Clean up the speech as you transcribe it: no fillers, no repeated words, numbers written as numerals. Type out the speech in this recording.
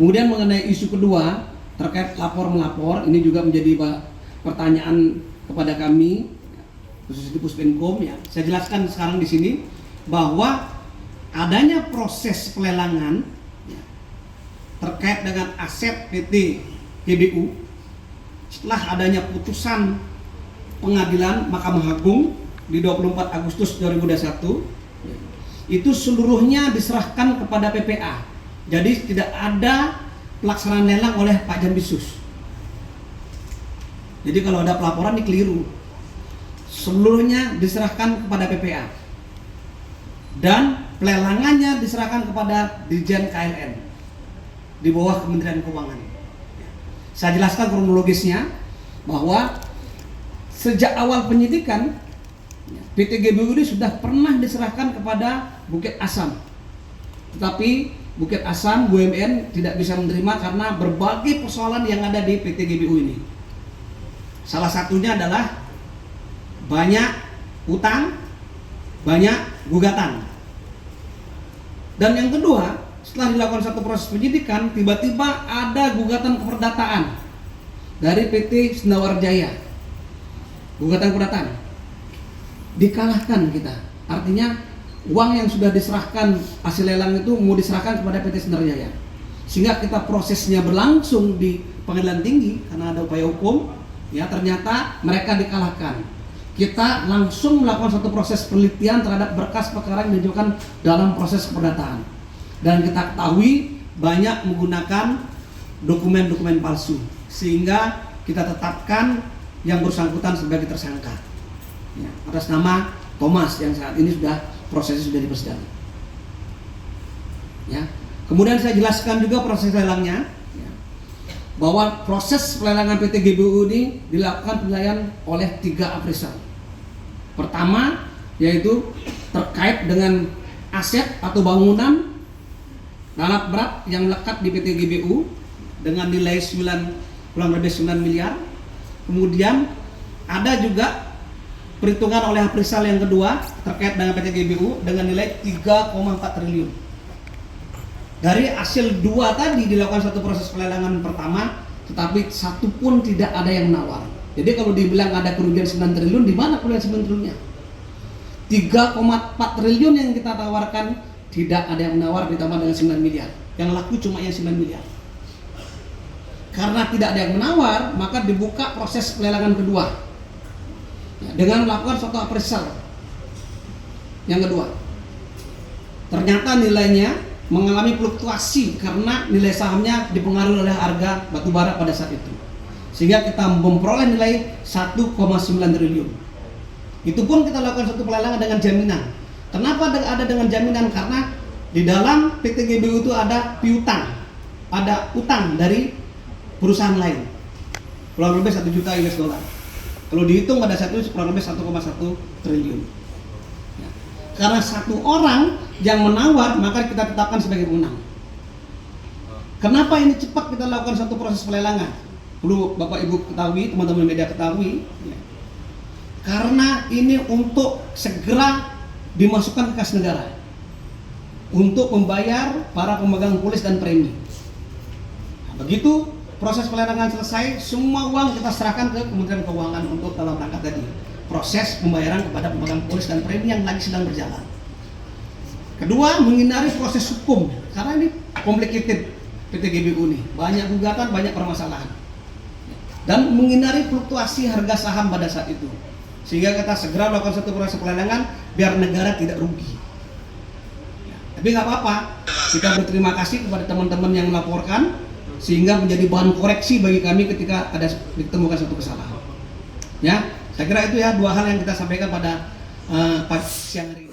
Kemudian mengenai isu kedua terkait lapor-melapor, ini juga menjadi pertanyaan kepada kami, khususnya di Puspenkom. Ya, saya jelaskan sekarang di sini bahwa adanya proses pelelangan ya, terkait dengan aset PT GBU setelah adanya putusan pengadilan Mahkamah Agung di 24 Agustus 2021 itu seluruhnya diserahkan kepada PPA. Jadi tidak ada pelaksanaan lelang oleh Pak Jambisus. Jadi kalau ada pelaporan ini keliru. Seluruhnya diserahkan kepada PPA. Dan pelelangannya diserahkan kepada Dirjen KLN di bawah Kementerian Keuangan. Saya jelaskan kronologisnya bahwa sejak awal penyidikan PT GBU ini sudah pernah diserahkan kepada Bukit Asam. Tetapi Bukit Asam BUMN tidak bisa menerima karena berbagai persoalan yang ada di PT GBU ini. Salah satunya adalah banyak utang, banyak gugatan. Dan yang kedua, setelah dilakukan satu proses penyidikan, tiba-tiba ada gugatan keperdataan dari PT Sendawarjaya. Gugatan keperdataan dikalahkan kita. Artinya uang yang sudah diserahkan hasil lelang itu mau diserahkan kepada PT Sendawarjaya. Sehingga kita prosesnya berlangsung di pengadilan tinggi karena ada upaya hukum, ya ternyata mereka dikalahkan. Kita langsung melakukan satu proses penelitian terhadap berkas perkara yang diajukan dalam proses keperdataan. Dan kita ketahui banyak menggunakan dokumen-dokumen palsu, sehingga kita tetapkan yang bersangkutan sebagai tersangka ya, atas nama Thomas yang saat ini prosesnya sudah di persidangan. Ya. Kemudian saya jelaskan juga proses lelangnya ya, bahwa proses pelelangan PT GBU ini dilakukan penilaian oleh 3 appraisal. Pertama yaitu terkait dengan aset atau bangunan alat berat yang melekat di PT GBU dengan nilai kurang lebih 9 miliar. Kemudian ada juga perhitungan oleh appraisal yang kedua terkait dengan PT GBU dengan nilai 3,4 triliun. Dari hasil 2 tadi dilakukan satu proses pelelangan pertama, tetapi satu pun tidak ada yang menawar. Jadi kalau dibilang ada kerugian 9 triliun, di mana kerugian 9 triliunnya? 3,4 triliun yang kita tawarkan tidak ada yang menawar ditambah dengan 9 miliar. Yang laku cuma yang 9 miliar. Karena tidak ada yang menawar, maka dibuka proses pelelangan kedua ya, dengan melakukan suatu appraisal. Yang kedua, ternyata nilainya mengalami fluktuasi karena nilai sahamnya dipengaruhi oleh harga batubara pada saat itu, sehingga kita memperoleh nilai 1,9 triliun. Itu pun kita lakukan satu pelelangan dengan jaminan. Kenapa ada dengan jaminan? Karena di dalam PT GBU itu ada piutang, ada utang dari perusahaan lain kurang lebih 1 juta US dollar. Kalau dihitung pada saat itu kurang lebih 1,1 triliun ya. Karena satu orang yang menawar, maka kita tetapkan sebagai pemenang. Kenapa ini cepat kita lakukan satu proses pelelangan? Perlu Bapak Ibu ketahui, teman-teman media ketahui ya. Karena ini untuk segera dimasukkan ke kas negara untuk membayar para pemegang polis dan premi. Nah, begitu proses pelelangan selesai, semua uang kita serahkan ke Kementerian Keuangan untuk dalam rangka tadi proses pembayaran kepada pemegang polis dan premi yang lagi sedang berjalan. Kedua, menghindari proses hukum karena ini complicated PT GBU ini, banyak gugatan, banyak permasalahan, dan menghindari fluktuasi harga saham pada saat itu, sehingga kita segera melakukan satu proses pelelangan biar negara tidak rugi. Tapi nggak apa-apa, kita berterima kasih kepada teman-teman yang melaporkan, sehingga menjadi bahan koreksi bagi kami ketika ada ditemukan satu kesalahan. Ya, saya kira itu ya 2 hal yang kita sampaikan pada siang hari ini.